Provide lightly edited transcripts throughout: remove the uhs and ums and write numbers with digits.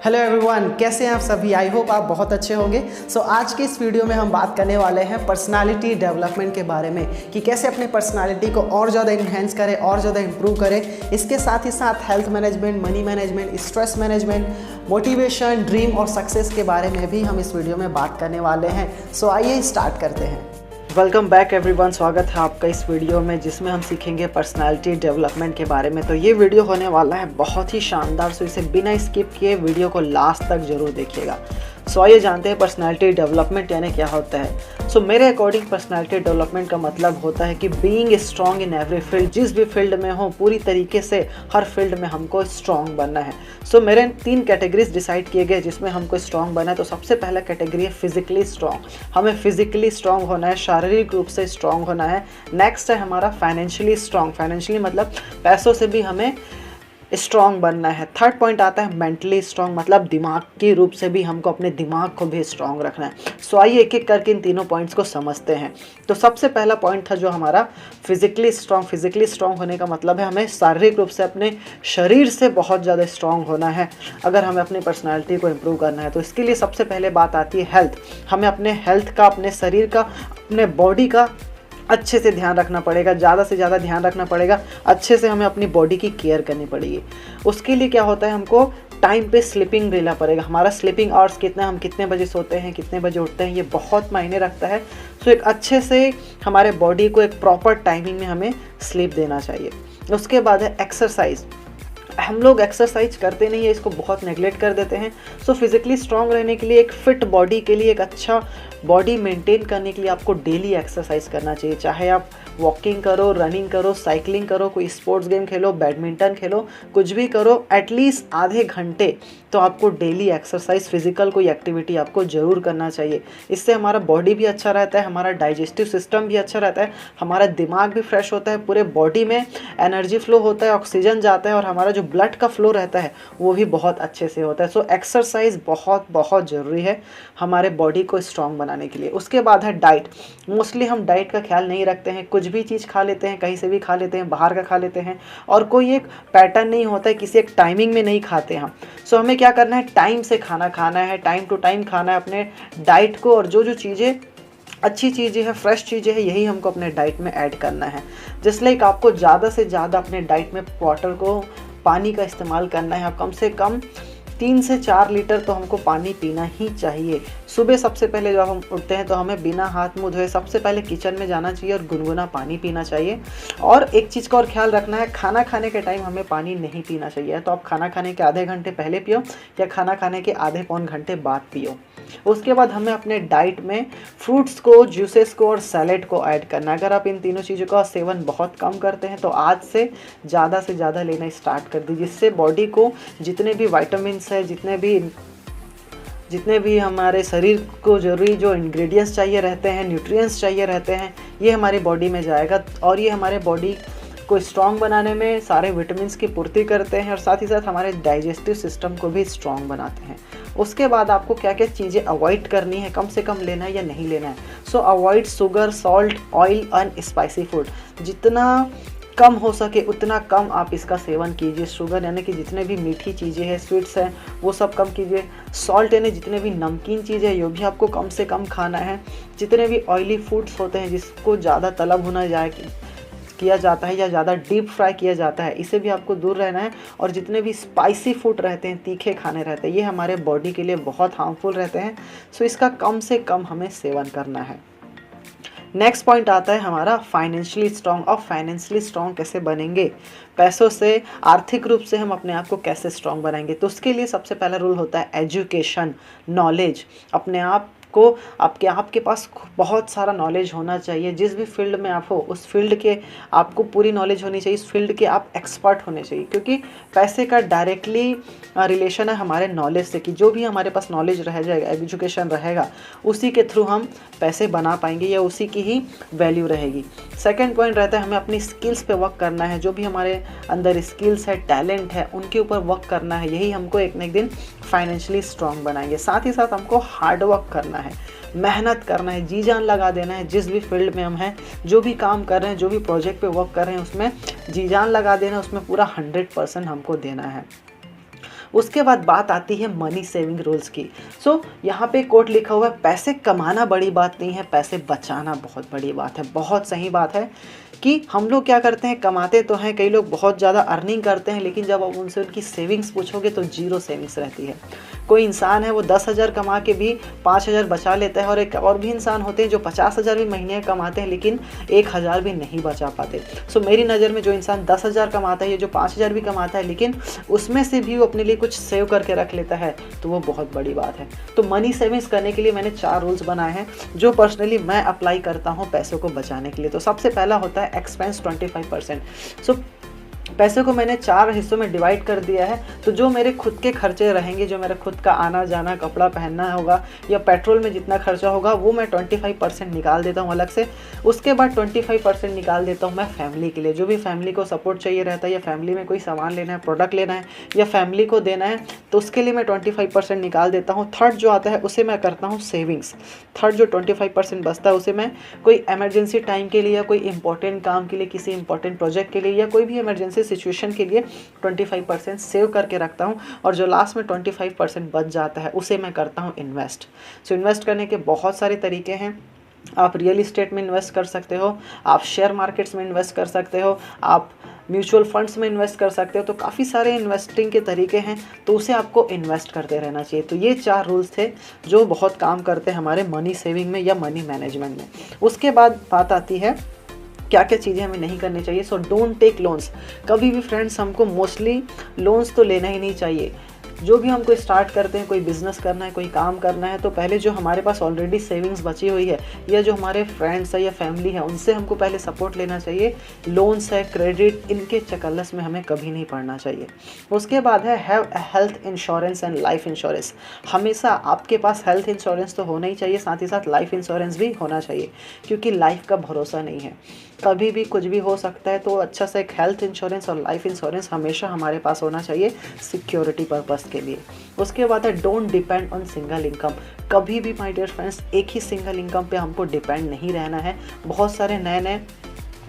Hello everyone, कैसे हैं आप सभी। आई होप आप बहुत अच्छे होंगे। आज के इस वीडियो में हम बात करने वाले हैं पर्सनालिटी डेवलपमेंट के बारे में कि कैसे अपने पर्सनालिटी को और ज़्यादा इन्हेंस करें और ज़्यादा इंप्रूव करें। इसके साथ ही साथ health management, money management, stress management, motivation, dream और सक्सेस के बारे में भी हम इस वीडियो में बात करने वाले हैं। आइए स्टार्ट करते हैं। वेलकम बैक एवरीवन, स्वागत है आपका इस वीडियो में जिसमें हम सीखेंगे पर्सनालिटी डेवलपमेंट के बारे में। तो ये वीडियो होने वाला है बहुत ही शानदार, सो इसे बिना स्किप किए वीडियो को लास्ट तक जरूर देखिएगा। आइए जानते हैं पर्सनालिटी डेवलपमेंट यानी क्या होता है। मेरे अकॉर्डिंग पर्सनालिटी डेवलपमेंट का मतलब होता है कि being strong in every field, जिस भी फील्ड में हो पूरी तरीके से हर फील्ड में हमको स्ट्रॉन्ग बनना है। मेरे 3 कैटेगरीज डिसाइड किए गए जिसमें हमको स्ट्रॉन्ग बनना है। तो सबसे पहला कैटेगरी है फिजिकली स्ट्रॉन्ग, हमें फिजिकली स्ट्रॉन्ग होना है, शारीरिक रूप से स्ट्रॉन्ग होना है। नेक्स्ट है हमारा फाइनेंशियली स्ट्रॉन्ग, फाइनेंशियली मतलब पैसों से भी हमें स्ट्रॉन्ग बनना है। थर्ड पॉइंट आता है मेंटली स्ट्रॉन्ग, मतलब दिमाग के रूप से भी हमको अपने दिमाग को भी स्ट्रॉन्ग रखना है। आइए एक एक करके इन तीनों पॉइंट्स को समझते हैं। तो सबसे पहला पॉइंट था जो हमारा फिजिकली स्ट्रॉन्ग। फिजिकली स्ट्रॉन्ग होने का मतलब है हमें शारीरिक रूप से अपने शरीर से बहुत ज़्यादा स्ट्रॉन्ग होना है अगर हमें अपनी पर्सनैलिटी को इम्प्रूव करना है। तो इसके लिए सबसे पहले बात आती है हेल्थ। हमें अपने हेल्थ का, अपने शरीर का, अपने बॉडी का अच्छे से ध्यान रखना पड़ेगा, ज़्यादा से ज़्यादा ध्यान रखना पड़ेगा। अच्छे से हमें अपनी बॉडी की केयर करनी पड़ेगी। उसके लिए क्या होता है, हमको टाइम पे स्लीपिंग लेना पड़ेगा। हमारा स्लीपिंग आवर्स कितना है, हम कितने बजे सोते हैं, कितने बजे उठते हैं, ये बहुत मायने रखता है। एक अच्छे से हमारे बॉडी को एक प्रॉपर टाइमिंग में हमें स्लीप देना चाहिए। उसके बाद है एक्सरसाइज। हम लोग एक्सरसाइज करते नहीं है, इसको बहुत नेगलेक्ट कर देते हैं। फिजिकली स्ट्रांग रहने के लिए, एक फिट बॉडी के लिए, एक अच्छा बॉडी मेंटेन करने के लिए आपको डेली एक्सरसाइज करना चाहिए। चाहे आप वॉकिंग करो, रनिंग करो, साइकिलिंग करो, कोई स्पोर्ट्स गेम खेलो, बैडमिंटन खेलो, कुछ भी करो, एटलीस्ट आधे घंटे तो आपको डेली एक्सरसाइज, फिजिकल कोई एक्टिविटी आपको ज़रूर करना चाहिए। इससे हमारा बॉडी भी अच्छा रहता है, हमारा डाइजेस्टिव सिस्टम भी अच्छा रहता है, हमारा दिमाग भी फ्रेश होता है, पूरे बॉडी में एनर्जी फ्लो होता है, ऑक्सीजन जाता है और हमारा जो ब्लड का फ्लो रहता है वो भी बहुत अच्छे से होता है। एक्सरसाइज बहुत बहुत ज़रूरी है हमारे बॉडी को स्ट्रॉन्ग बनाने के लिए। उसके बाद है डाइट। मोस्टली हम डाइट का ख्याल नहीं रखते हैं, कुछ भी चीज़ खा लेते हैं, कहीं से भी खा लेते हैं, बाहर का खा लेते हैं और कोई एक पैटर्न नहीं होता है, किसी एक टाइमिंग में नहीं खाते हम। हमें क्या करना है, टाइम से खाना खाना है, टाइम टू टाइम खाना है अपने डाइट को, और जो चीज़ें अच्छी चीज़ें हैं, फ्रेश चीज़ें हैं, यही हमको अपने डाइट में ऐड करना है। जस्ट लाइक आपको ज़्यादा से ज़्यादा अपने डाइट में वाटर को, पानी का इस्तेमाल करना है। आप कम से कम 3 से 4 लीटर तो हमको पानी पीना ही चाहिए। सुबह सबसे पहले जब हम उठते हैं तो हमें बिना हाथ मुँह धोए सबसे पहले किचन में जाना चाहिए और गुनगुना पानी पीना चाहिए। और एक चीज़ का और ख्याल रखना है, खाना खाने के टाइम हमें पानी नहीं पीना चाहिए। तो आप खाना खाने के आधे घंटे पहले पियो या खाना खाने के आधे पौन घंटे बाद पियो। उसके बाद हमें अपने डाइट में फ्रूट्स को, जूसेस को और सैलेड को ऐड करना है। अगर आप इन तीनों चीज़ों का सेवन बहुत कम करते हैं तो आज से ज़्यादा लेना स्टार्ट कर दीजिए, जिससे बॉडी को जितने भी विटामिन्स है, जितने भी हमारे शरीर को ज़रूरी जो इंग्रेडिएंट्स चाहिए रहते हैं, न्यूट्रिएंट्स चाहिए रहते हैं, ये हमारी बॉडी में जाएगा और ये हमारे बॉडी को स्ट्रॉन्ग बनाने में सारे विटामिन्स की पूर्ति करते हैं और साथ ही साथ हमारे डाइजेस्टिव सिस्टम को भी स्ट्रॉन्ग बनाते हैं। उसके बाद आपको क्या क्या चीज़ें अवॉइड करनी है, कम से कम लेना है या नहीं लेना है। Avoid sugar, salt, oil and spicy food. जितना कम हो सके उतना कम आप इसका सेवन कीजिए। शुगर यानी कि जितने भी मीठी चीज़ें हैं, स्वीट्स हैं, वो सब कम कीजिए। सॉल्ट यानी जितने भी नमकीन चीज़ें हैं, ये भी आपको कम से कम खाना है। जितने भी ऑयली फूड्स होते हैं, जिसको ज़्यादा तला भुना किया जाता है या ज़्यादा डीप फ्राई किया जाता है, इसे भी आपको दूर रहना है। और जितने भी स्पाइसी फूड रहते हैं, तीखे खाने रहते हैं, ये हमारे बॉडी के लिए बहुत हार्मफुल रहते हैं। इसका कम से कम हमें सेवन करना है। नेक्स्ट पॉइंट आता है हमारा फाइनेंशियली स्ट्रॉन्ग। और फाइनेंशियली स्ट्रॉन्ग कैसे बनेंगे, पैसों से, आर्थिक रूप से हम अपने आप को कैसे स्ट्रॉन्ग बनाएंगे। तो उसके लिए सबसे पहला रूल होता है एजुकेशन, नॉलेज। अपने आप को, आपके पास बहुत सारा नॉलेज होना चाहिए। जिस भी फील्ड में आप हो उस फील्ड के आपको पूरी नॉलेज होनी चाहिए, इस फील्ड के आप एक्सपर्ट होने चाहिए। क्योंकि पैसे का डायरेक्टली रिलेशन है हमारे नॉलेज से, कि जो भी हमारे पास नॉलेज रह जाएगा, एजुकेशन रहेगा, उसी के थ्रू हम पैसे बना पाएंगे या उसी की ही वैल्यू रहेगी। सेकंड पॉइंट रहता है हमें अपनी स्किल्स पे वर्क करना है। जो भी हमारे अंदर स्किल्स है, टैलेंट है, उनके ऊपर वर्क करना है। यही हमको एक न एक दिन फाइनेंशियली स्ट्रॉन्ग बनाएंगे। साथ ही साथ हमको हार्ड वर्क करना है, मेहनत करना है, जी जान लगा देना है। जिस भी फील्ड में हम हैं, जो भी काम कर रहे हैं, जो भी प्रोजेक्ट पे वर्क कर रहे हैं, उसमें जी जान लगा देना है, उसमें पूरा 100% हमको देना है। उसके बाद बात आती है मनी सेविंग रूल्स की। सो यहाँ पे कोट लिखा हुआ है, पैसे कमाना बड़ी बात नहीं है, पैसे बचाना बहुत बड़ी बात है। बहुत सही बात है कि हम लोग क्या करते हैं, कमाते तो हैं, कई लोग बहुत ज़्यादा अर्निंग करते हैं, लेकिन जब आप उनसे उनकी सेविंग्स पूछोगे तो जीरो सेविंग्स रहती है। कोई इंसान है वो 10,000 कमा के भी 5,000 बचा लेता है, और एक और भी इंसान होते हैं जो 50,000 भी महीने कमाते हैं लेकिन 1,000 भी नहीं बचा पाते। सो मेरी नज़र में जो इंसान 10,000 कमाता है, जो 5,000 भी कमाता है, लेकिन उसमें से भी वो अपने लिए कुछ सेव करके रख लेता है, तो वो बहुत बड़ी बात है। तो मनी सेविंग्स करने के लिए मैंने 4 रूल्स बनाए हैं जो पर्सनली मैं अप्लाई करता हूँ पैसों को बचाने के लिए। तो सबसे पहला होता है एक्सपेंस 25%। सो पैसे को मैंने 4 हिस्सों में डिवाइड कर दिया है। तो जो मेरे खुद के खर्चे रहेंगे, जो मेरा खुद का आना जाना, कपड़ा पहनना होगा या पेट्रोल में जितना खर्चा होगा, वो मैं 25% निकाल देता हूँ अलग से। उसके बाद 25% निकाल देता हूँ मैं फैमिली के लिए, जो भी फैमिली को सपोर्ट चाहिए रहता है, या फैमिली में कोई सामान लेना है, प्रोडक्ट लेना है, या फैमिली को देना है, तो उसके लिए मैं 25% निकाल देता हूँ। थर्ड जो आता है उसे मैं करता हूँ सेविंग्स। थर्ड जो 25% बचता है उसे मैं कोई इमरजेंसी टाइम के लिए, या कोई इंपॉर्टेंट काम के लिए, किसी इंपॉर्टेंट प्रोजेक्ट के लिए, या कोई भी इमरजेंसी सिचुएशन के लिए 25% सेव करके रखता हूँ। और जो लास्ट में 25% बच जाता है उसे मैं करता हूँ इन्वेस्ट। सो इन्वेस्ट करने के बहुत सारे तरीके हैं। आप रियल इस्टेट में इन्वेस्ट कर सकते हो, आप शेयर मार्केट्स में इन्वेस्ट कर सकते हो, आप म्यूचुअल फंड्स में इन्वेस्ट कर सकते हो। तो काफ़ी सारे इन्वेस्टिंग के तरीके हैं, तो उसे आपको इन्वेस्ट करते रहना चाहिए। तो ये 4 रूल्स थे जो बहुत काम करते हैं हमारे मनी सेविंग में या मनी मैनेजमेंट में। उसके बाद बात आती है क्या क्या चीज़ें हमें नहीं करनी चाहिए। So don't take loans. कभी भी फ्रेंड्स हमको मोस्टली लोन्स तो लेना ही नहीं चाहिए। जो भी हम कोई स्टार्ट करते हैं, कोई बिज़नेस करना है, कोई काम करना है, तो पहले जो हमारे पास ऑलरेडी सेविंग्स बची हुई है, या जो हमारे फ्रेंड्स है या फैमिली है, उनसे हमको पहले सपोर्ट लेना चाहिए। लोन्स है, क्रेडिट, इनके चकल्लस में हमें कभी नहीं पड़ना चाहिए। उसके बाद है have a health insurance and life insurance. हमेशा आपके पास हेल्थ इंश्योरेंस तो होना ही चाहिए, साथ ही साथ लाइफ इंश्योरेंस भी होना चाहिए, क्योंकि लाइफ का भरोसा नहीं है, कभी भी कुछ भी हो सकता है। तो अच्छा सा एक हेल्थ इंश्योरेंस और लाइफ इंश्योरेंस हमेशा हमारे पास होना चाहिए सिक्योरिटी पर्पस के लिए। उसके बाद है don't depend on single income. कभी भी माय डियर फ्रेंड्स एक ही सिंगल इनकम पे हमको डिपेंड नहीं रहना है। बहुत सारे नए नए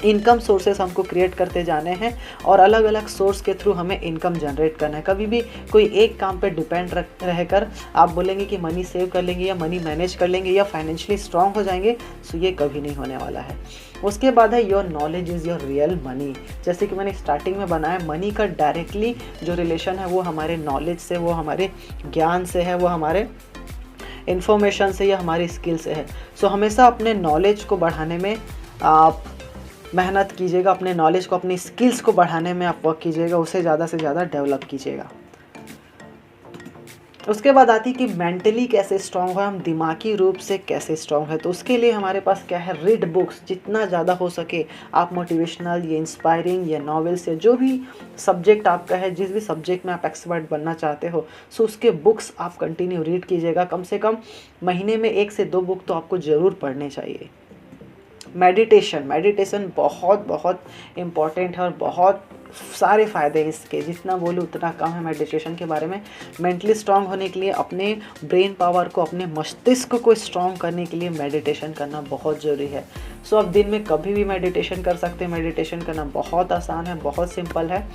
इनकम सोर्सेस हमको क्रिएट करते जाने हैं, और अलग अलग सोर्स के थ्रू हमें इनकम जनरेट करना है। कभी भी कोई एक काम पे डिपेंड रहकर आप बोलेंगे कि मनी सेव कर लेंगे, या मनी मैनेज कर लेंगे, या फाइनेंशियली स्ट्रांग हो जाएंगे, तो ये कभी नहीं होने वाला है। उसके बाद है your knowledge is your real money. जैसे कि मैंने स्टार्टिंग में बनाया, मनी का डायरेक्टली जो रिलेशन है वो हमारे नॉलेज से, वो हमारे ज्ञान से है, वो हमारे इन्फॉर्मेशन से या हमारी स्किल से है। सो हमेशा अपने नॉलेज को बढ़ाने में आप मेहनत कीजिएगा, अपने नॉलेज को, अपनी स्किल्स को बढ़ाने में आप वर्क कीजिएगा, उसे ज़्यादा से ज़्यादा डेवलप कीजिएगा। उसके बाद आती है कि मेंटली कैसे स्ट्रांग हो, हम दिमागी रूप से कैसे स्ट्रांग है। तो उसके लिए हमारे पास क्या है, रीड बुक्स जितना ज़्यादा हो सके। आप मोटिवेशनल या इंस्पायरिंग या नॉवेल्स या जो भी सब्जेक्ट आपका है, जिस भी सब्जेक्ट में आप एक्सपर्ट बनना चाहते हो, सो उसके बुक्स आप कंटिन्यू रीड कीजिएगा। कम से कम महीने में 1 से 2 बुक तो आपको ज़रूर पढ़ने चाहिए। मेडिटेशन बहुत बहुत इम्पॉर्टेंट है, और बहुत सारे फ़ायदे हैं इसके, जितना बोलूँ उतना कम है मेडिटेशन के बारे में। मेंटली स्ट्रांग होने के लिए, अपने ब्रेन पावर को, अपने मस्तिष्क को स्ट्रांग करने के लिए मेडिटेशन करना बहुत ज़रूरी है। सो आप दिन में कभी भी मेडिटेशन कर सकते हैं। मेडिटेशन करना बहुत आसान है, बहुत सिंपल है,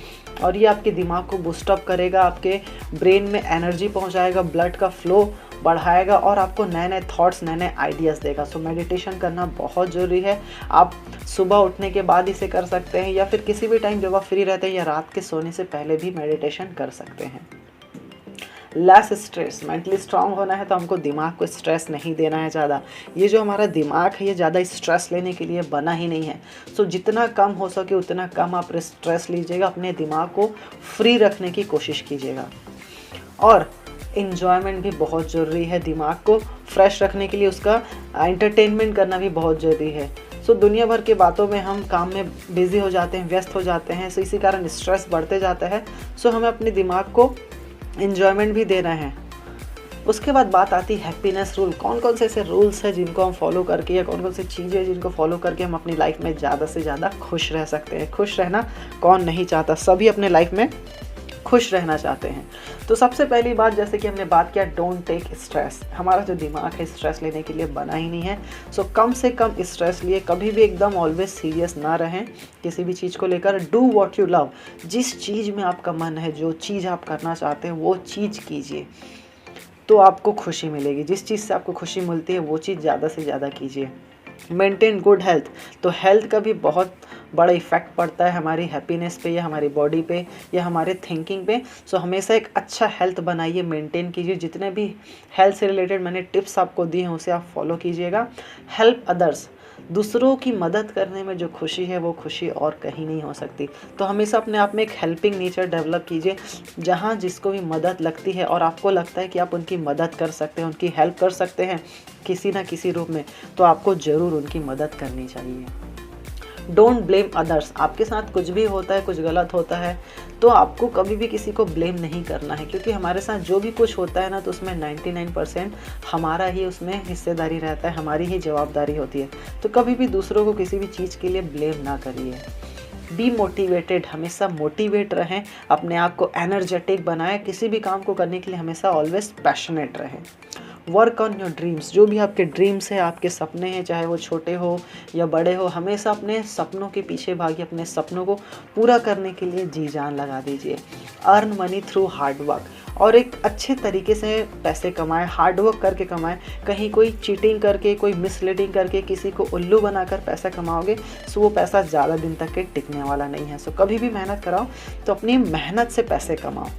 और ये आपके दिमाग को बूस्टअप करेगा, आपके ब्रेन में एनर्जी पहुँचाएगा, ब्लड का फ्लो बढ़ाएगा, और आपको नए नए थॉट्स, नए नए आइडियाज़ देगा। सो मेडिटेशन करना बहुत ज़रूरी है। आप सुबह उठने के बाद इसे कर सकते हैं, या फिर किसी भी टाइम जब आप फ्री रहते हैं, या रात के सोने से पहले भी मेडिटेशन कर सकते हैं। Less stress. मेंटली स्ट्रांग होना है तो हमको दिमाग को स्ट्रेस नहीं देना है ज़्यादा। ये जो हमारा दिमाग है ये ज़्यादा स्ट्रेस लेने के लिए बना ही नहीं है। सो जितना कम हो सके उतना कम आप स्ट्रेस लीजिएगा, अपने दिमाग को फ्री रखने की कोशिश कीजिएगा। और इन्जॉयमेंट भी बहुत ज़रूरी है, दिमाग को फ्रेश रखने के लिए उसका एंटरटेनमेंट करना भी बहुत ज़रूरी है। सो दुनिया भर के बातों में हम काम में बिज़ी हो जाते हैं, व्यस्त हो जाते हैं, सो इसी कारण स्ट्रेस बढ़ते जाता है। सो हमें अपने दिमाग को इन्जॉयमेंट भी देना है। उसके बाद बात आती है हैप्पीनेस रूल। कौन कौन से ऐसे रूल्स हैं जिनको हम फॉलो करके, या कौन कौन सी चीज़ें हैं जिनको फॉलो करके हम अपनी लाइफ में ज़्यादा से ज़्यादा खुश रह सकते हैं। खुश रहना कौन नहीं चाहता, सभी अपने लाइफ में खुश रहना चाहते हैं। तो सबसे पहली बात, जैसे कि हमने बात किया, डोंट टेक स्ट्रेस। हमारा जो दिमाग है स्ट्रेस लेने के लिए बना ही नहीं है। सो कम से कम स्ट्रेस लिए, कभी भी एकदम ऑलवेज सीरियस ना रहें किसी भी चीज़ को लेकर। Do what you love. जिस चीज़ में आपका मन है, जो चीज़ आप करना चाहते हैं वो चीज़ कीजिए, तो आपको खुशी मिलेगी। जिस चीज़ से आपको खुशी मिलती है वो चीज़ ज़्यादा से ज़्यादा कीजिए। Maintain good health. तो हेल्थ का भी बहुत बड़ा इफ़ेक्ट पड़ता है हमारी हैप्पीनेस पे, या हमारी बॉडी पे, या हमारे थिंकिंग पे। सो हमेशा एक अच्छा हेल्थ बनाइए, मेंटेन कीजिए। जितने भी हेल्थ से रिलेटेड मैंने टिप्स आपको दिए हैं उसे आप फॉलो कीजिएगा। Help others. दूसरों की मदद करने में जो खुशी है वो खुशी और कहीं नहीं हो सकती। तो हमेशा अपने आप में एक हेल्पिंग नेचर डेवलप कीजिए। जहाँ जिसको भी मदद लगती है और आपको लगता है कि आप उनकी मदद कर सकते हैं, उनकी हेल्प कर सकते हैं किसी ना किसी रूप में, तो आपको ज़रूर उनकी मदद करनी चाहिए। Don't blame others. आपके साथ कुछ भी होता है, कुछ गलत होता है, तो आपको कभी भी किसी को ब्लेम नहीं करना है, क्योंकि हमारे साथ जो भी कुछ होता है ना, तो उसमें 99% हमारा ही उसमें हिस्सेदारी रहता है, हमारी ही जवाबदारी होती है। तो कभी भी दूसरों को किसी भी चीज़ के लिए ब्लेम ना करिए। Be motivated. हमेशा मोटिवेट रहें, अपने आप को एनर्जेटिक बनाएं, किसी भी काम को करने के लिए हमेशा ऑलवेज पैशनेट रहें। Work on your dreams. जो भी आपके ड्रीम्स हैं, आपके सपने हैं, चाहे वो छोटे हो या बड़े हो, हमेशा अपने सपनों के पीछे भागिए, अपने सपनों को पूरा करने के लिए जी जान लगा दीजिए। Earn money through hard work. और एक अच्छे तरीके से पैसे कमाएं, हार्ड वर्क करके कमाएं। कहीं कोई चीटिंग करके, कोई मिसलीडिंग करके, किसी को उल्लू बनाकर पैसा कमाओगे, सो वो पैसा ज़्यादा दिन तक के टिकने वाला नहीं है। सो कभी भी मेहनत कराओ तो अपनी मेहनत से पैसे कमाओ।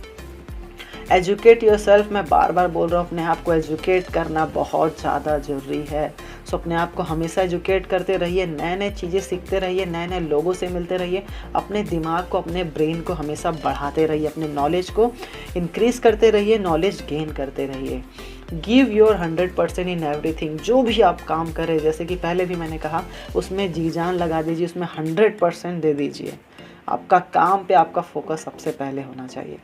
Educate yourself. मैं बार बार बोल रहा हूँ, अपने आप को एजुकेट करना बहुत ज़्यादा ज़रूरी है। सो अपने आप को हमेशा एजुकेट करते रहिए, नए नए चीज़ें सीखते रहिए, नए नए लोगों से मिलते रहिए। अपने दिमाग को, अपने ब्रेन को हमेशा बढ़ाते रहिए, अपने नॉलेज को इंक्रीज़ करते रहिए, नॉलेज गेन करते रहिए। Give your 100% in everything. जो भी आप काम करें, जैसे कि पहले भी मैंने कहा, उसमें जी जान लगा दीजिए, उसमें 100% दे दीजिए। आपका काम पे आपका फोकस सबसे पहले होना चाहिए।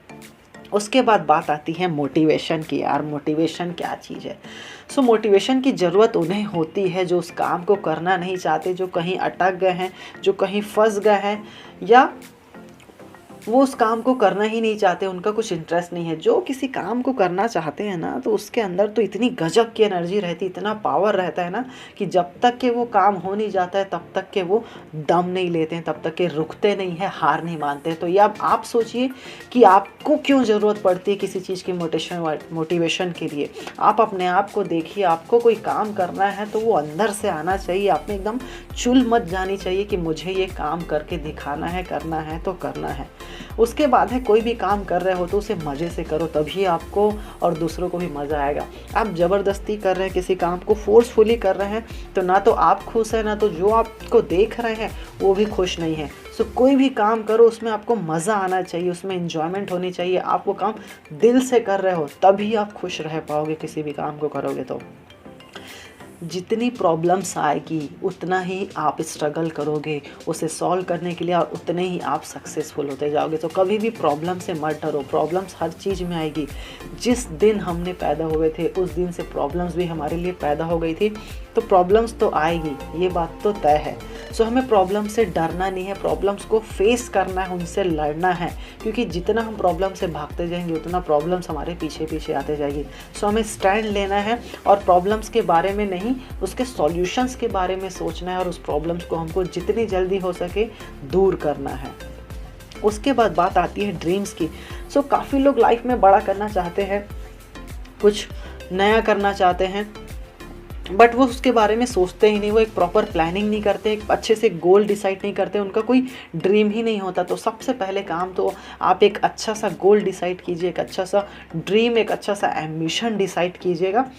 उसके बाद बात आती है मोटिवेशन की। यार मोटिवेशन क्या चीज़ है? सो मोटिवेशन की ज़रूरत उन्हें होती है जो उस काम को करना नहीं चाहते, जो कहीं अटक गए हैं, जो कहीं फंस गए हैं, या वो उस काम को करना ही नहीं चाहते, उनका कुछ इंटरेस्ट नहीं है। जो किसी काम को करना चाहते हैं ना, तो उसके अंदर तो इतनी गजब की एनर्जी रहती, इतना पावर रहता है ना, कि जब तक कि वो काम हो नहीं जाता है तब तक के वो दम नहीं लेते हैं, तब तक के रुकते नहीं हैं, हार नहीं मानते हैं। तो ये अब आप सोचिए कि आपको क्यों ज़रूरत पड़ती है किसी चीज़ की मोटिवेशन के लिए। आप अपने आप को देखिए, आपको कोई काम करना है तो वो अंदर से आना चाहिए। आप में एकदम चुल मत जानी चाहिए कि मुझे ये काम करके दिखाना है, करना है तो करना है। उसके बाद है, कोई भी काम कर रहे हो तो उसे मज़े से करो, तभी आपको और दूसरों को भी मज़ा आएगा। आप ज़बरदस्ती कर रहे हैं किसी काम को, फोर्सफुली कर रहे हैं, तो ना तो आप खुश हैं, ना तो जो आपको देख रहे हैं वो भी खुश नहीं है। सो कोई भी काम करो उसमें आपको मज़ा आना चाहिए, उसमें एंजॉयमेंट होनी चाहिए। आप वो काम दिल से कर रहे हो तभी आप खुश रह पाओगे किसी भी काम को करोगे तो। जितनी प्रॉब्लम्स आएगी उतना ही आप स्ट्रगल करोगे उसे सॉल्व करने के लिए, और उतने ही आप सक्सेसफुल होते जाओगे। तो कभी भी प्रॉब्लम से मत डरो, प्रॉब्लम्स हर चीज़ में आएगी। जिस दिन हमने पैदा हुए थे उस दिन से प्रॉब्लम्स भी हमारे लिए पैदा हो गई थी, तो प्रॉब्लम्स तो आएगी, ये बात तो तय है। सो हमें प्रॉब्लम से डरना नहीं है, प्रॉब्लम्स को फेस करना है, उनसे लड़ना है, क्योंकि जितना हम प्रॉब्लम से भागते जाएंगे उतना प्रॉब्लम्स हमारे पीछे पीछे आते जाएगी। सो हमें स्टैंड लेना है और प्रॉब्लम्स के बारे में नहीं, उसके सॉल्यूशंस के बारे में सोचना है, और उस प्रॉब्लम्स को हमको जितनी जल्दी हो सके दूर करना है। उसके बाद बात आती है ड्रीम्स की। सो काफ़ी लोग लाइफ में बड़ा करना चाहते हैं, कुछ नया करना चाहते हैं, बट वो उसके बारे में सोचते ही नहीं, वो एक प्रॉपर प्लानिंग नहीं करते, एक अच्छे से गोल डिसाइड नहीं करते, उनका कोई ड्रीम ही नहीं होता। तो सबसे पहले काम तो आप एक अच्छा सा गोल डिसाइड कीजिए, एक अच्छा सा ड्रीम, एक अच्छा सा एम्बिशन डिसाइड कीजिएगा।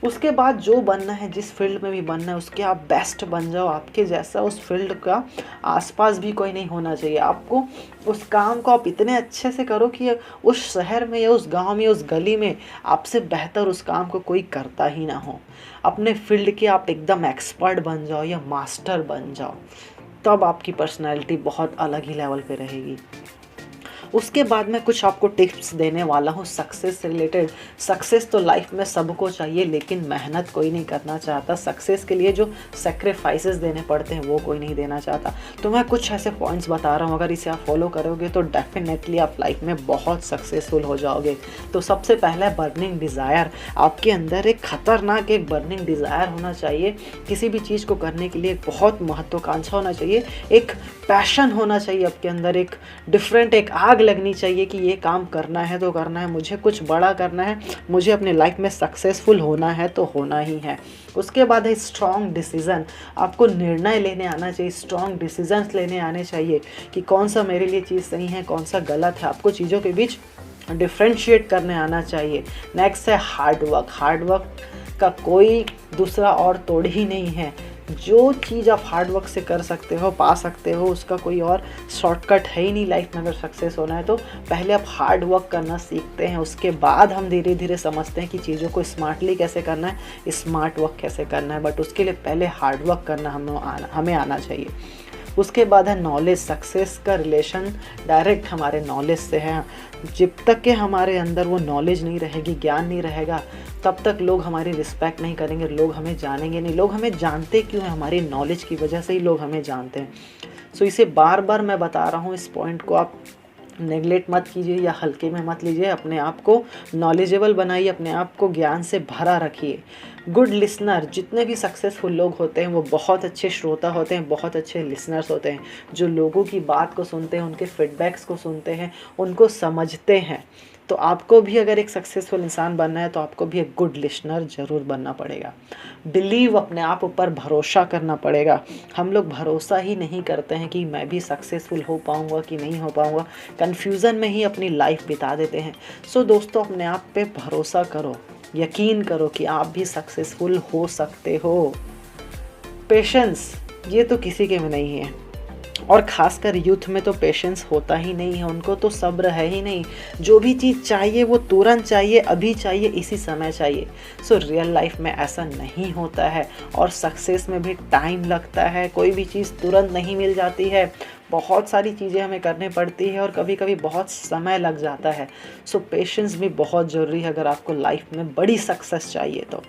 उसके बाद जो बनना है, जिस फील्ड में भी बनना है उसके आप बेस्ट बन जाओ। आपके जैसा उस फील्ड का आसपास भी कोई नहीं होना चाहिए। आपको उस काम को आप इतने अच्छे से करो कि उस शहर में या उस गांव में, उस गली में आपसे बेहतर उस काम को कोई करता ही ना हो। अपने फील्ड के आप एकदम एक्सपर्ट बन जाओ या मास्टर बन जाओ, तब आपकी पर्सनैलिटी बहुत अलग ही लेवल पे रहेगी। उसके बाद मैं कुछ आपको टिप्स देने वाला हूँ सक्सेस से रिलेटेड। सक्सेस तो लाइफ में सबको चाहिए, लेकिन मेहनत कोई नहीं करना चाहता। सक्सेस के लिए जो सेक्रीफाइसेस देने पड़ते हैं वो कोई नहीं देना चाहता। तो मैं कुछ ऐसे पॉइंट्स बता रहा हूँ, अगर इसे आप फॉलो करोगे तो डेफिनेटली आप लाइफ में बहुत सक्सेसफुल हो जाओगे। तो सबसे पहला है बर्निंग डिज़ायर। आपके अंदर एक खतरनाक एक बर्निंग डिज़ायर होना चाहिए। किसी भी चीज़ को करने के लिए एक बहुत महत्वाकांक्षा होना चाहिए, एक पैशन होना चाहिए आपके अंदर, एक डिफरेंट एक आग लगनी चाहिए कि ये काम करना है तो करना है, मुझे कुछ बड़ा करना है, मुझे अपने लाइफ में सक्सेसफुल होना है तो होना ही है। उसके बाद है स्ट्रॉन्ग डिसीज़न। आपको निर्णय लेने आना चाहिए, स्ट्रॉन्ग डिसीजंस लेने आने चाहिए कि कौन सा मेरे लिए चीज़ सही है, कौन सा गलत है। आपको चीज़ों के बीच डिफ्रेंशिएट करने आना चाहिए। नेक्स्ट है हार्ड वर्क। हार्ड वर्क का कोई दूसरा और तोड़ ही नहीं है। जो चीज़ आप हार्ड वर्क से कर सकते हो, पा सकते हो, उसका कोई और शॉर्टकट है ही नहीं लाइफ में। अगर सक्सेस होना है तो पहले आप हार्ड वर्क करना सीखते हैं, उसके बाद हम धीरे धीरे समझते हैं कि चीज़ों को स्मार्टली कैसे करना है, स्मार्ट वर्क कैसे करना है। बट उसके लिए पहले हार्ड वर्क करना हमें आना चाहिए। उसके बाद है नॉलेज। सक्सेस का रिलेशन डायरेक्ट हमारे नॉलेज से है। जब तक कि हमारे अंदर वो नॉलेज नहीं रहेगी, ज्ञान नहीं रहेगा, तब तक लोग हमारी रिस्पेक्ट नहीं करेंगे, लोग हमें जानेंगे नहीं। लोग हमें जानते क्यों हैं? हमारी नॉलेज की वजह से ही लोग हमें जानते हैं। सो इसे बार बार मैं बता रहा हूँ, इस पॉइंट को आप नेगलेक्ट मत कीजिए या हल्के में मत लीजिए। अपने आप को नॉलेजेबल बनाइए, अपने आप को ज्ञान से भरा रखिए। Good listener. जितने भी सक्सेसफुल लोग होते हैं वो बहुत अच्छे श्रोता होते हैं, बहुत अच्छे लिसनर्स होते हैं, जो लोगों की बात को सुनते हैं, उनके फीडबैक्स को सुनते हैं, उनको समझते हैं। तो आपको भी अगर एक सक्सेसफुल इंसान बनना है तो आपको भी एक गुड लिसनर ज़रूर बनना पड़ेगा। बिलीव, अपने आप ऊपर भरोसा करना पड़ेगा। हम लोग भरोसा ही नहीं करते हैं कि मैं भी सक्सेसफुल हो पाऊँगा कि नहीं हो पाऊँगा, कन्फ्यूज़न में ही अपनी लाइफ बिता देते हैं। सो दोस्तों, अपने आप पे भरोसा करो, यकीन करो कि आप भी सक्सेसफुल हो सकते हो। पेशेंस, ये तो किसी के में नहीं है, और ख़ासकर यूथ में तो पेशेंस होता ही नहीं है, उनको तो सब्र है ही नहीं। जो भी चीज़ चाहिए वो तुरंत चाहिए, अभी चाहिए, इसी समय चाहिए। सो रियल लाइफ में ऐसा नहीं होता है, और सक्सेस में भी टाइम लगता है। कोई भी चीज़ तुरंत नहीं मिल जाती है, बहुत सारी चीज़ें हमें करनी पड़ती है और कभी कभी बहुत समय लग जाता है। सो पेशेंस भी बहुत ज़रूरी है अगर आपको लाइफ में बड़ी सक्सेस चाहिए तो।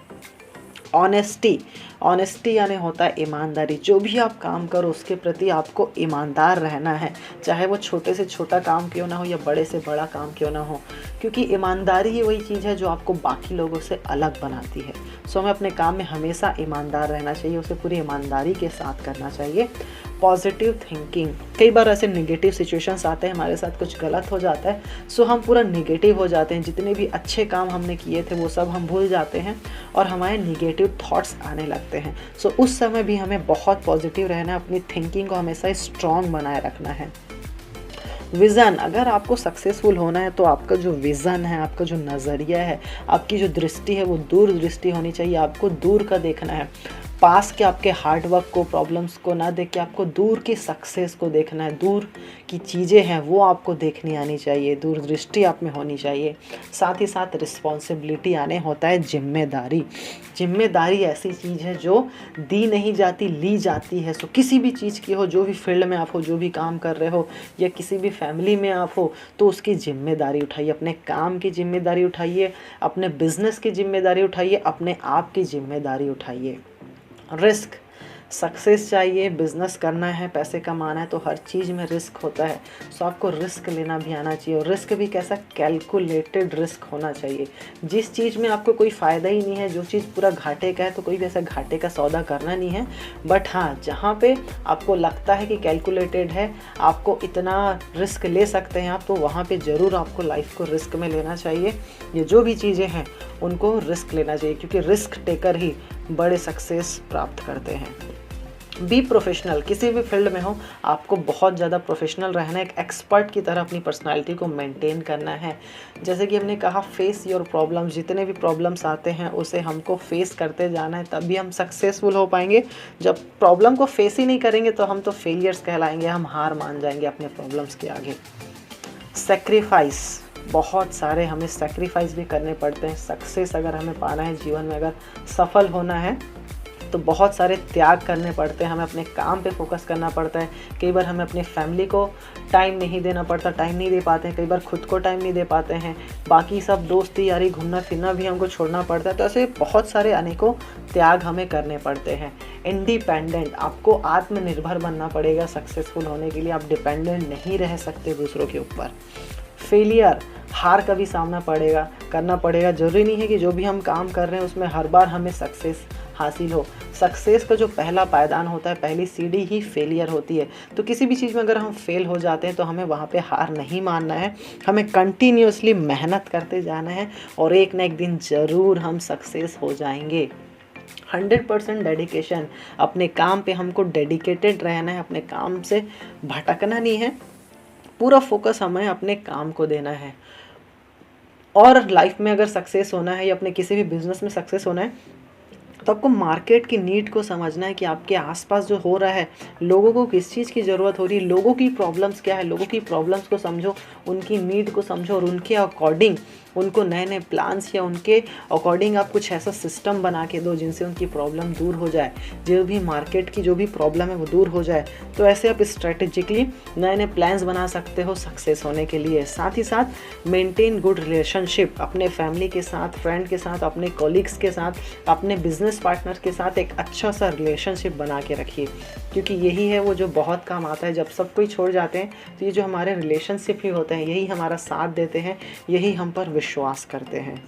ऑनेस्टी यानी होता है ईमानदारी। जो भी आप काम करो उसके प्रति आपको ईमानदार रहना है, चाहे वो छोटे से छोटा काम क्यों ना हो या बड़े से बड़ा काम क्यों ना हो, क्योंकि ईमानदारी ही वही चीज़ है जो आपको बाकी लोगों से अलग बनाती है। सो हमें अपने काम में हमेशा ईमानदार रहना चाहिए, उसे पूरी ईमानदारी के साथ करना चाहिए। Positive thinking. कई बार ऐसे नेगेटिव सिचुएशंस आते हैं, हमारे साथ कुछ गलत हो जाता है, सो हम पूरा नेगेटिव हो जाते हैं। जितने भी अच्छे काम हमने किए थे वो सब हम भूल जाते हैं और हमारे नेगेटिव थॉट्स आने लगते हैं। सो उस समय भी हमें बहुत पॉजिटिव रहना है, अपनी थिंकिंग को हमेशा स्ट्रॉन्ग बनाए रखना है। विज़न। अगर आपको सक्सेसफुल होना है तो आपका जो विज़न है, आपका जो नज़रिया है, आपकी जो दृष्टि है वो दूर दृष्टि होनी चाहिए। आपको दूर का देखना है, पास के आपके हार्ड वर्क को, प्रॉब्लम्स को ना देख के आपको दूर की सक्सेस को देखना है। दूर की चीज़ें हैं वो आपको देखनी आनी चाहिए, दूरदृष्टि आप में होनी चाहिए। साथ ही साथ रिस्पॉन्सिबिलिटी आने होता है जिम्मेदारी। जिम्मेदारी ऐसी चीज़ है जो दी नहीं जाती, ली जाती है। सो किसी भी चीज़ की हो, जो भी फील्ड में आप हो, जो भी काम कर रहे हो, या किसी भी फैमिली में आप हो, तो उसकी जिम्मेदारी उठाइए। अपने काम की जिम्मेदारी उठाइए, अपने बिजनेस की जिम्मेदारी उठाइए, अपने आप की जिम्मेदारी उठाइए। रिस्क। सक्सेस चाहिए, बिजनेस करना है, पैसे कमाना है, तो हर चीज़ में रिस्क होता है। सो आपको रिस्क लेना भी आना चाहिए, और रिस्क भी कैसा, कैलकुलेटेड रिस्क होना चाहिए। जिस चीज़ में आपको कोई फ़ायदा ही नहीं है, जो चीज़ पूरा घाटे का है, तो कोई भी ऐसा घाटे का सौदा करना नहीं है। बट हाँ, जहाँ पे आपको लगता है कि कैलकुलेटेड है, आपको इतना रिस्क ले सकते हैं आप, तो वहाँ पर ज़रूर आपको लाइफ को रिस्क में लेना चाहिए। ये जो भी चीज़ें हैं उनको रिस्क लेना चाहिए, क्योंकि रिस्क टेकर ही बड़े सक्सेस प्राप्त करते हैं। Be professional. किसी भी फील्ड में हो, आपको बहुत ज़्यादा प्रोफेशनल रहना है, एक एक्सपर्ट की तरह अपनी पर्सनालिटी को मेंटेन करना है। जैसे कि हमने कहा, फेस योर प्रॉब्लम्स। जितने भी प्रॉब्लम्स आते हैं उसे हमको फेस करते जाना है, तभी हम सक्सेसफुल हो पाएंगे। जब प्रॉब्लम को फेस ही नहीं करेंगे तो हम तो फेलियर्स कहलाएंगे, हम हार मान जाएंगे अपने प्रॉब्लम्स के आगे। सेक्रीफाइस। बहुत सारे हमें सेक्रीफाइस भी करने पड़ते हैं। सक्सेस अगर हमें पाना है जीवन में, अगर सफल होना है तो बहुत सारे त्याग करने पड़ते हैं, हमें अपने काम पे फोकस करना पड़ता है, कई बार हमें अपनी फैमिली को टाइम नहीं देना पड़ता, टाइम नहीं दे पाते हैं, कई बार खुद को टाइम नहीं दे पाते हैं, बाकी सब दोस्ती यारी घूमना फिरना भी हमको छोड़ना पड़ता है। तो ऐसे बहुत सारे अनेकों त्याग हमें करने पड़ते हैं। इंडिपेंडेंट, आपको आत्मनिर्भर बनना पड़ेगा सक्सेसफुल होने के लिए, आप डिपेंडेंट नहीं रह सकते दूसरों के ऊपर। फेलियर, हार का भी सामना करना पड़ेगा। ज़रूरी नहीं है कि जो भी हम काम कर रहे हैं उसमें हर बार हमें सक्सेस हासिल हो। सक्सेस का जो पहला पायदान होता है, पहली सीढ़ी ही फेलियर होती है। तो किसी भी चीज़ में अगर हम फेल हो जाते हैं तो हमें वहाँ पे हार नहीं मानना है, हमें कंटिन्यूअसली मेहनत करते जाना है और एक ना एक दिन ज़रूर हम सक्सेस हो जाएंगे। 100% डेडिकेशन, अपने काम पे हमको डेडिकेटेड रहना है, अपने काम से भटकना नहीं है, पूरा फोकस हमें अपने काम को देना है। और लाइफ में अगर सक्सेस होना है या अपने किसी भी बिजनेस में सक्सेस होना है तो आपको मार्केट की नीड को समझना है कि आपके आसपास जो हो रहा है, लोगों को किस चीज़ की ज़रूरत हो रही है, लोगों की प्रॉब्लम्स क्या है, लोगों की प्रॉब्लम्स को समझो, उनकी नीड को समझो और उनके अकॉर्डिंग उनको नए नए प्लान्स या उनके अकॉर्डिंग आप कुछ ऐसा सिस्टम बना के दो जिनसे उनकी प्रॉब्लम दूर हो जाए, जो भी मार्केट की जो भी प्रॉब्लम है वो दूर हो जाए। तो ऐसे आप स्ट्रेटेजिकली नए नए प्लान्स बना सकते हो सक्सेस होने के लिए। साथ ही साथ मेंटेन गुड रिलेशनशिप, अपने फैमिली के साथ, फ्रेंड के साथ, अपने कॉलीग्स के साथ, अपने बिजनेस पार्टनर के साथ एक अच्छा सा रिलेशनशिप बना के रखिए, क्योंकि यही है वो जो बहुत काम आता है। जब सब कोई छोड़ जाते हैं तो ये जो हमारे रिलेशनशिप ही होते हैं, यही हमारा साथ देते हैं, यही हम पर विश्वास करते हैं।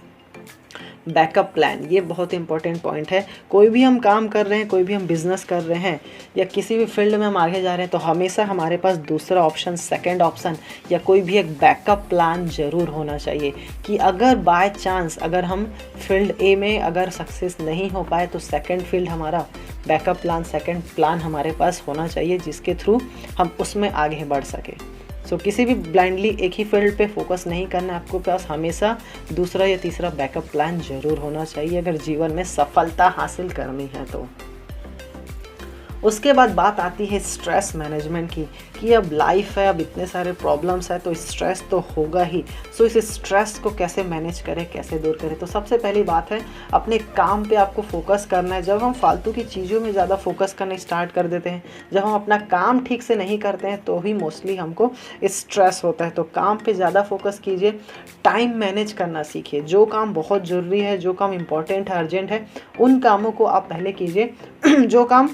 बैकअप प्लान, ये बहुत इंपॉर्टेंट पॉइंट है। कोई भी हम काम कर रहे हैं, कोई भी हम बिजनेस कर रहे हैं या किसी भी फील्ड में हम आगे जा रहे हैं तो हमेशा हमारे पास दूसरा ऑप्शन, सेकंड ऑप्शन या कोई भी एक बैकअप प्लान ज़रूर होना चाहिए कि अगर बाय चांस अगर हम फील्ड ए में अगर सक्सेस नहीं हो पाए तो सेकंड फील्ड हमारा बैकअप प्लान, सेकंड प्लान हमारे पास होना चाहिए जिसके थ्रू हम उसमें आगे बढ़ सके। सो किसी भी ब्लाइंडली एक ही फील्ड पे फोकस नहीं करना, आपको पास हमेशा दूसरा या तीसरा बैकअप प्लान ज़रूर होना चाहिए अगर जीवन में सफलता हासिल करनी है तो। उसके बाद बात आती है स्ट्रेस मैनेजमेंट की कि अब लाइफ है, अब इतने सारे प्रॉब्लम्स है तो स्ट्रेस तो होगा ही। सो इस स्ट्रेस को कैसे मैनेज करें, कैसे दूर करें। तो सबसे पहली बात है अपने काम पे आपको फोकस करना है। जब हम फालतू की चीज़ों में ज़्यादा फोकस करना स्टार्ट कर देते हैं, जब हम अपना काम ठीक से नहीं करते हैं तो ही मोस्टली हमको स्ट्रेस होता है। तो काम पे ज़्यादा फोकस कीजिए, टाइम मैनेज करना सीखिए। जो काम बहुत ज़रूरी है, जो काम इम्पॉर्टेंट है, अर्जेंट है, उन कामों को आप पहले कीजिए। जो काम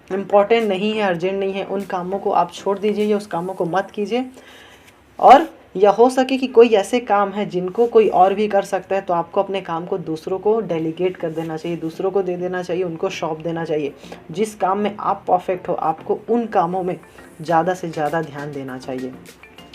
इम्पॉर्टेंट नहीं है, अर्जेंट नहीं है, उन कामों को आप छोड़ दीजिए या उस कामों को मत कीजिए। और या हो सके कि कोई ऐसे काम है जिनको कोई और भी कर सकता है तो आपको अपने काम को दूसरों को डेलीगेट कर देना चाहिए, दूसरों को दे देना चाहिए, उनको सौंप देना चाहिए। जिस काम में आप परफेक्ट हो आपको उन कामों में ज़्यादा से ज़्यादा ध्यान देना चाहिए।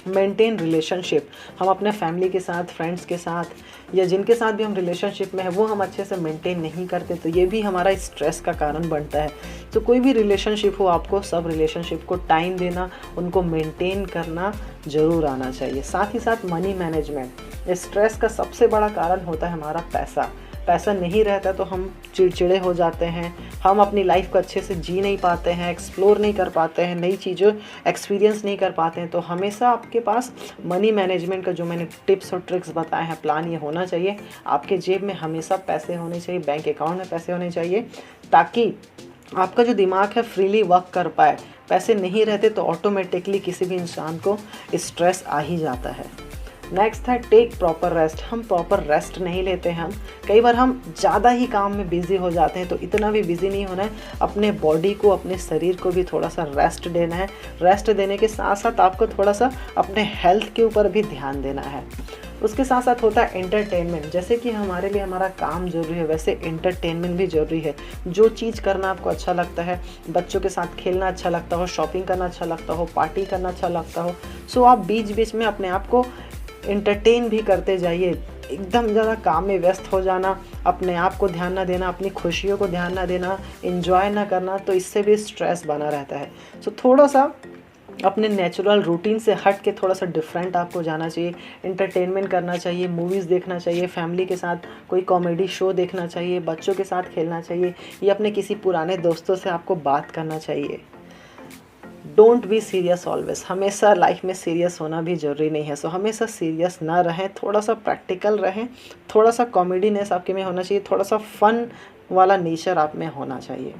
मेंटेन रिलेशनशिप, हम अपने फैमिली के साथ, फ्रेंड्स के साथ या जिनके साथ भी हम रिलेशनशिप में है वो हम अच्छे से मेंटेन नहीं करते तो ये भी हमारा स्ट्रेस का कारण बनता है। तो कोई भी रिलेशनशिप हो, आपको सब रिलेशनशिप को टाइम देना, उनको मेंटेन करना ज़रूर आना चाहिए। साथ ही साथ मनी मैनेजमेंट, स्ट्रेस का सबसे बड़ा कारण होता है हमारा पैसा। पैसा नहीं रहता तो हम चिड़चिड़े हो जाते हैं, हम अपनी लाइफ को अच्छे से जी नहीं पाते हैं, एक्सप्लोर नहीं कर पाते हैं, नई चीज़ों एक्सपीरियंस नहीं कर पाते हैं। तो हमेशा आपके पास मनी मैनेजमेंट का जो मैंने टिप्स और ट्रिक्स बताए हैं, प्लान ये होना चाहिए। आपके जेब में हमेशा पैसे होने चाहिए, बैंक अकाउंट में पैसे होने चाहिए ताकि आपका जो दिमाग है फ्रीली वर्क कर पाए। पैसे नहीं रहते तो ऑटोमेटिकली किसी भी इंसान को स्ट्रेस आ ही जाता है। नेक्स्ट है टेक प्रॉपर रेस्ट। हम प्रॉपर रेस्ट नहीं लेते हैं। कई बार हम ज़्यादा ही काम में बिज़ी हो जाते हैं तो इतना भी बिज़ी नहीं होना है। अपने बॉडी को, अपने शरीर को भी थोड़ा सा रेस्ट देना है। रेस्ट देने के साथ साथ आपको थोड़ा सा अपने हेल्थ के ऊपर भी ध्यान देना है। उसके साथ साथ होता है एंटरटेनमेंट। जैसे कि हमारे लिए हमारा काम ज़रूरी है वैसे एंटरटेनमेंट भी ज़रूरी है। जो चीज़ करना आपको अच्छा लगता है, बच्चों के साथ खेलना अच्छा लगता हो, शॉपिंग करना अच्छा लगता हो, पार्टी करना अच्छा लगता हो, सो आप बीच बीच में अपने आप को एंटरटेन भी करते जाइए। एकदम ज़्यादा काम में व्यस्त हो जाना, अपने आप को ध्यान ना देना, अपनी खुशियों को ध्यान ना देना, एंजॉय ना करना, तो इससे भी स्ट्रेस बना रहता है। सो थोड़ा सा अपने नेचुरल रूटीन से हट के थोड़ा सा डिफरेंट आपको जाना चाहिए। एंटरटेनमेंट करना चाहिए, मूवीज़ देखना चाहिए, फैमिली के साथ कोई कॉमेडी शो देखना चाहिए, बच्चों के साथ खेलना चाहिए या अपने किसी पुराने दोस्तों से आपको बात करना चाहिए। Don't be serious always. हमेशा लाइफ में सीरियस होना भी ज़रूरी नहीं है। सो हमेशा सीरियस ना रहें, थोड़ा सा प्रैक्टिकल रहें, थोड़ा सा कॉमेडीनेस आपके में होना चाहिए, थोड़ा सा फन वाला नेचर आप में होना चाहिए।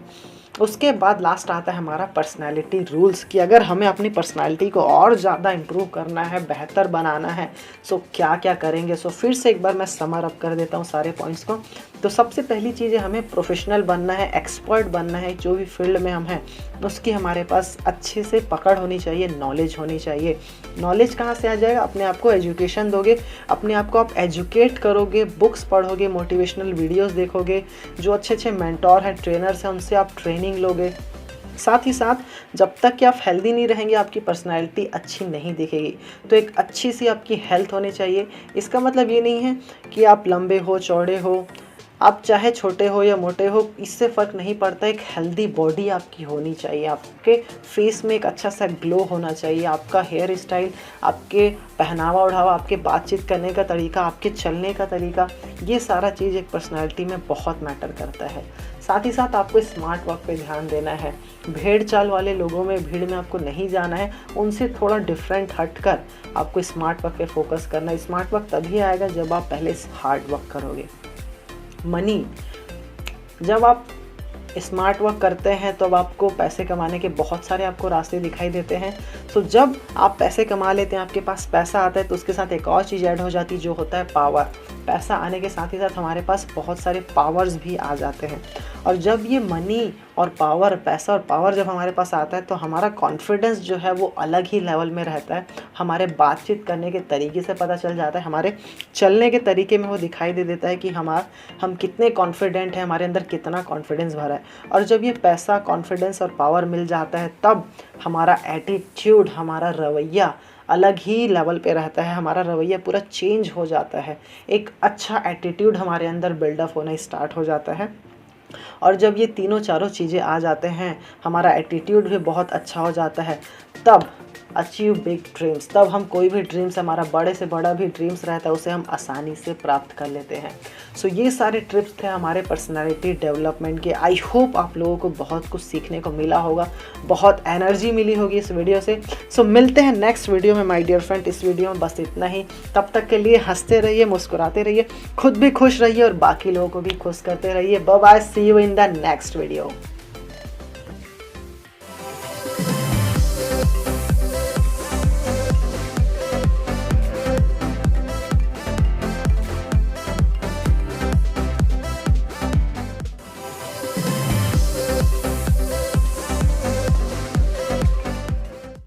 उसके बाद लास्ट आता है हमारा पर्सनालिटी रूल्स, कि अगर हमें अपनी पर्सनालिटी को और ज़्यादा इम्प्रूव करना है, बेहतर बनाना है, सो क्या क्या करेंगे। सो फिर से एक बार मैं समर अप कर देता हूँ सारे पॉइंट्स को। तो सबसे पहली चीज़ है हमें प्रोफेशनल बनना है, एक्सपर्ट बनना है, जो भी फील्ड में हम हैं उसकी हमारे पास अच्छे से पकड़ होनी चाहिए, नॉलेज होनी चाहिए। नॉलेज कहाँ से आ जाएगा? अपने आप को एजुकेशन दोगे, अपने आप को आप एजुकेट करोगे, बुक्स पढ़ोगे, मोटिवेशनल वीडियोस देखोगे, जो अच्छे अच्छे मेंटोर हैं, ट्रेनर्स हैं, उनसे आप ट्रेनिंग लोगे। साथ ही साथ जब तक कि आप हेल्दी नहीं रहेंगे आपकी पर्सनैलिटी अच्छी नहीं दिखेगी। तो एक अच्छी सी आपकी हेल्थ होनी चाहिए। इसका मतलब ये नहीं है कि आप लंबे हो, चौड़े हो, आप चाहे छोटे हो या मोटे हो, इससे फ़र्क नहीं पड़ता। एक हेल्दी बॉडी आपकी होनी चाहिए, आपके फेस में एक अच्छा सा ग्लो होना चाहिए, आपका हेयर स्टाइल, आपके पहनावा ओढ़ावा, आपके बातचीत करने का तरीका, आपके चलने का तरीका, ये सारा चीज़ एक पर्सनालिटी में बहुत मैटर करता है। साथ ही साथ आपको स्मार्ट वर्क पे ध्यान देना है। भेड़ चाल वाले लोगों में, भीड़ में आपको नहीं जाना है, उनसे थोड़ा डिफरेंट हटकर आपको स्मार्ट वर्क पे फोकस करना है। स्मार्ट वर्क तभी आएगा जब आप पहले हार्ड वर्क करोगे। मनी, जब आप स्मार्ट वर्क करते हैं तो अब आपको पैसे कमाने के बहुत सारे आपको रास्ते दिखाई देते हैं। तो जब आप पैसे कमा लेते हैं, आपके पास पैसा आता है, तो उसके साथ एक और चीज़ ऐड हो जाती है जो होता है पावर। पैसा आने के साथ ही साथ हमारे पास बहुत सारे पावर्स भी आ जाते हैं। और जब ये मनी और पावर, पैसा और पावर जब हमारे पास आता है तो हमारा कॉन्फिडेंस जो है वो अलग ही लेवल में रहता है। हमारे बातचीत करने के तरीके से पता चल जाता है, हमारे चलने के तरीके में वो दिखाई दे देता है कि हम कितने कॉन्फिडेंट हैं, हमारे अंदर कितना कॉन्फिडेंस भरा है। और जब ये पैसा, कॉन्फिडेंस और पावर मिल जाता है तब हमारा एटीट्यूड, हमारा रवैया अलग ही लेवल पे रहता है। हमारा रवैया पूरा चेंज हो जाता है, एक अच्छा एटीट्यूड हमारे अंदर बिल्डअप होना स्टार्ट हो जाता है। और जब ये तीनों चारों चीज़ें आ जाते हैं, हमारा एटीट्यूड भी बहुत अच्छा हो जाता है, तब अचीव बिग ड्रीम्स, तब हम कोई भी ड्रीम्स, हमारा बड़े से बड़ा भी ड्रीम्स रहता है, उसे हम आसानी से प्राप्त कर लेते हैं। सो ये सारे ट्रिप्स थे हमारे पर्सनालिटी डेवलपमेंट के। आई होप आप लोगों को बहुत कुछ सीखने को मिला होगा, बहुत एनर्जी मिली होगी इस वीडियो से। सो मिलते हैं नेक्स्ट वीडियो में माय डियर फ्रेंड। इस वीडियो में बस इतना ही। तब तक के लिए हंसते रहिए, मुस्कुराते रहिए, खुद भी खुश रहिए और बाकी लोगों को भी खुश करते रहिए। Bye bye, see you in the next video.